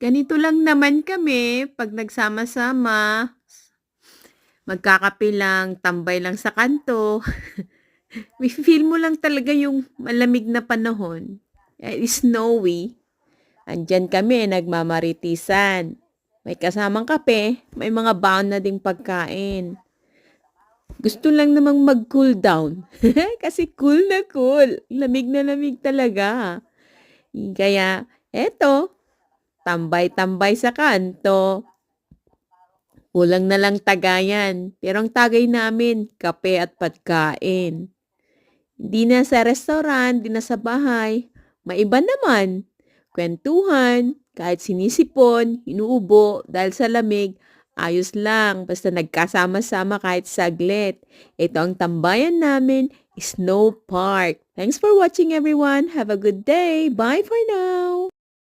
Ganito lang naman kami 'pag nagsama-sama, magkakape lang, tambay lang sa kanto. Mafe-feel mo lang talaga yung malamig na panahon, snowy. Andiyan kami nagmamaritisan. May kasamang kape, may mga baon na ding pagkain. Gusto lang namang mag-cool down kasi cool na cool, lamig na lamig talaga. Kaya eto, tambay-tambay sa kanto. Kulang na lang tagayan, pero ang tagay namin kape at pagkain. Di na sa restaurant, di na sa bahay. Maiba naman. Kwentuhan, kahit sinisipon, inuubo dahil sa lamig, ayos lang basta nagkasama-sama kahit saglit. Ito ang tambayan namin, Snow Park. Thanks for watching everyone. Have a good day. Bye for now.